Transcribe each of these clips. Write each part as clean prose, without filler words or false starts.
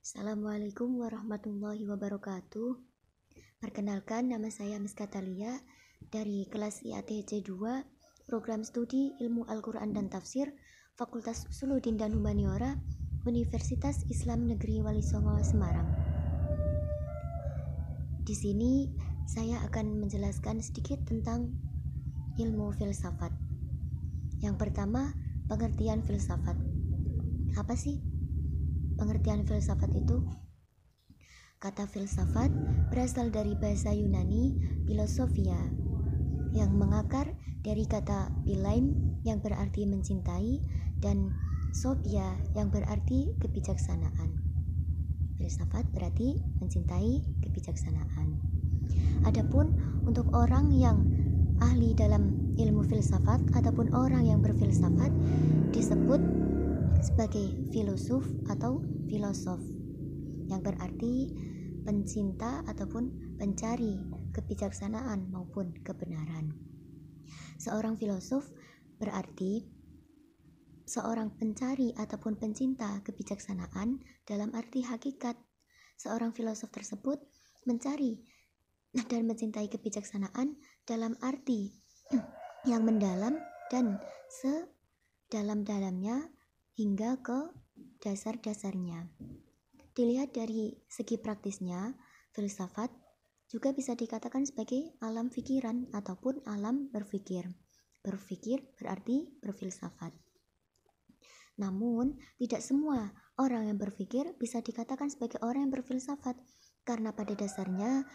Assalamualaikum warahmatullahi wabarakatuh. Perkenalkan, nama saya Miska Talia dari kelas IATC 2, Program Studi Ilmu Al-Quran dan Tafsir, Fakultas Usuluddin dan Humaniora, Universitas Islam Negeri Wali Songo, Semarang. Di sini saya akan menjelaskan sedikit tentang ilmu filsafat. Yang pertama, pengertian filsafat. Apa sih pengertian filsafat itu? Kata filsafat berasal dari bahasa Yunani philosophia yang mengakar dari kata philein yang berarti mencintai dan sophia yang berarti kebijaksanaan. Filsafat berarti mencintai kebijaksanaan. Adapun untuk orang yang ahli dalam ilmu filsafat ataupun orang yang berfilsafat disebut sebagai filosof atau filosof, yang berarti pencinta ataupun pencari kebijaksanaan maupun kebenaran. Seorang filosof berarti seorang pencari ataupun pencinta kebijaksanaan dalam arti hakikat. Seorang filosof tersebut mencari dan mencintai kebijaksanaan dalam arti yang mendalam dan sedalam-dalamnya hingga ke dasar-dasarnya. Dilihat dari segi praktisnya, filsafat juga bisa dikatakan sebagai alam pikiran ataupun alam berpikir. Berpikir berarti berfilsafat. Namun, tidak semua orang yang berpikir bisa dikatakan sebagai orang yang berfilsafat, karena pada dasarnya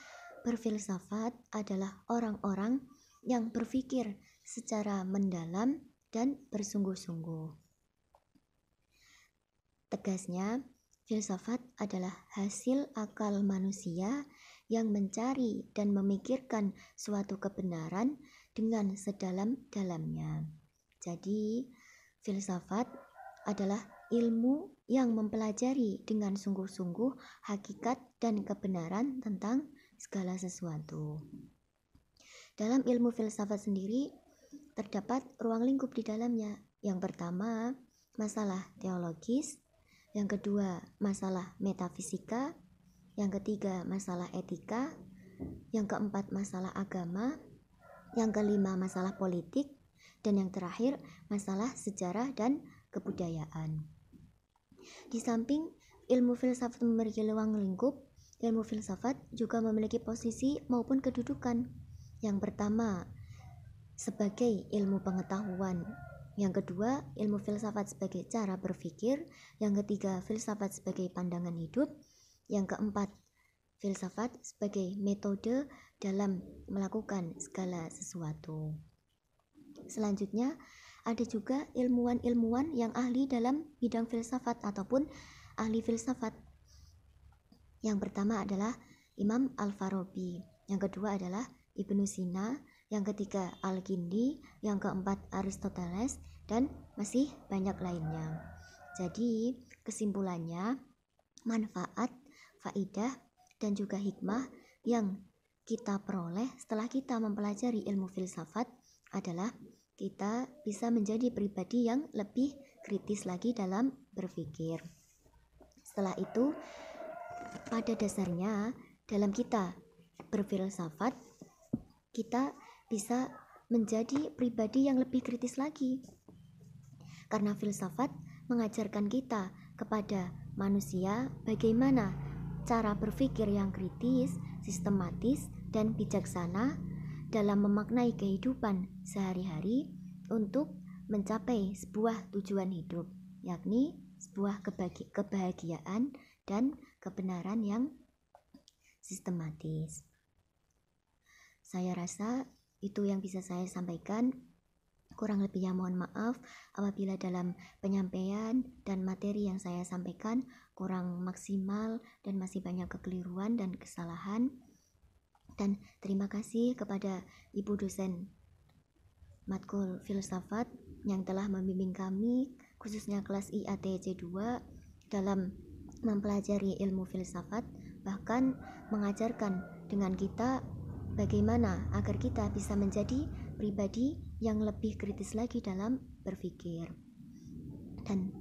berfilsafat adalah orang-orang yang berpikir secara mendalam dan bersungguh-sungguh. Tegasnya, filsafat adalah hasil akal manusia yang mencari dan memikirkan suatu kebenaran dengan sedalam-dalamnya. Jadi, filsafat adalah ilmu yang mempelajari dengan sungguh-sungguh hakikat dan kebenaran tentang segala sesuatu. Dalam ilmu filsafat sendiri, terdapat ruang lingkup di dalamnya. Yang pertama, masalah teologis. Yang kedua, masalah metafisika. Yang ketiga, masalah etika. Yang keempat, masalah agama. Yang kelima, masalah politik. Dan yang terakhir, masalah sejarah dan kebudayaan. Di samping ilmu filsafat memiliki ruang lingkup, ilmu filsafat juga memiliki posisi maupun kedudukan. Yang pertama, sebagai ilmu pengetahuan. Yang kedua, ilmu filsafat sebagai cara berpikir. Yang ketiga, filsafat sebagai pandangan hidup. Yang keempat, filsafat sebagai metode dalam melakukan segala sesuatu. Selanjutnya, ada juga ilmuwan-ilmuwan yang ahli dalam bidang filsafat ataupun ahli filsafat. Yang pertama adalah Imam Al-Farabi. Yang kedua adalah Ibnu Sina. Yang ketiga Al-Kindi, yang keempat Aristoteles, dan masih banyak lainnya. Jadi kesimpulannya, manfaat, faidah, dan juga hikmah yang kita peroleh setelah kita mempelajari ilmu filsafat adalah kita bisa menjadi pribadi yang lebih kritis lagi dalam berpikir. Setelah itu, pada dasarnya dalam kita berfilsafat, kita bisa menjadi pribadi yang lebih kritis lagi. Karena filsafat mengajarkan kita kepada manusia bagaimana cara berpikir yang kritis, sistematis, dan bijaksana dalam memaknai kehidupan sehari-hari untuk mencapai sebuah tujuan hidup, yakni sebuah kebahagiaan dan kebenaran yang sistematis. Saya rasa itu yang bisa saya sampaikan. Kurang lebihnya mohon maaf apabila dalam penyampaian dan materi yang saya sampaikan kurang maksimal dan masih banyak kekeliruan dan kesalahan. Dan terima kasih kepada Ibu dosen matkul filsafat yang telah membimbing kami, khususnya kelas IATC 2, dalam mempelajari ilmu filsafat, bahkan mengajarkan dengan kita bagaimana agar kita bisa menjadi pribadi yang lebih kritis lagi dalam berpikir. Dan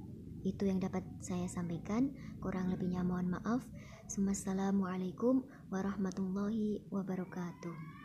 Itu yang dapat saya sampaikan, kurang lebihnya mohon maaf. Wassalamualaikum warahmatullahi wabarakatuh.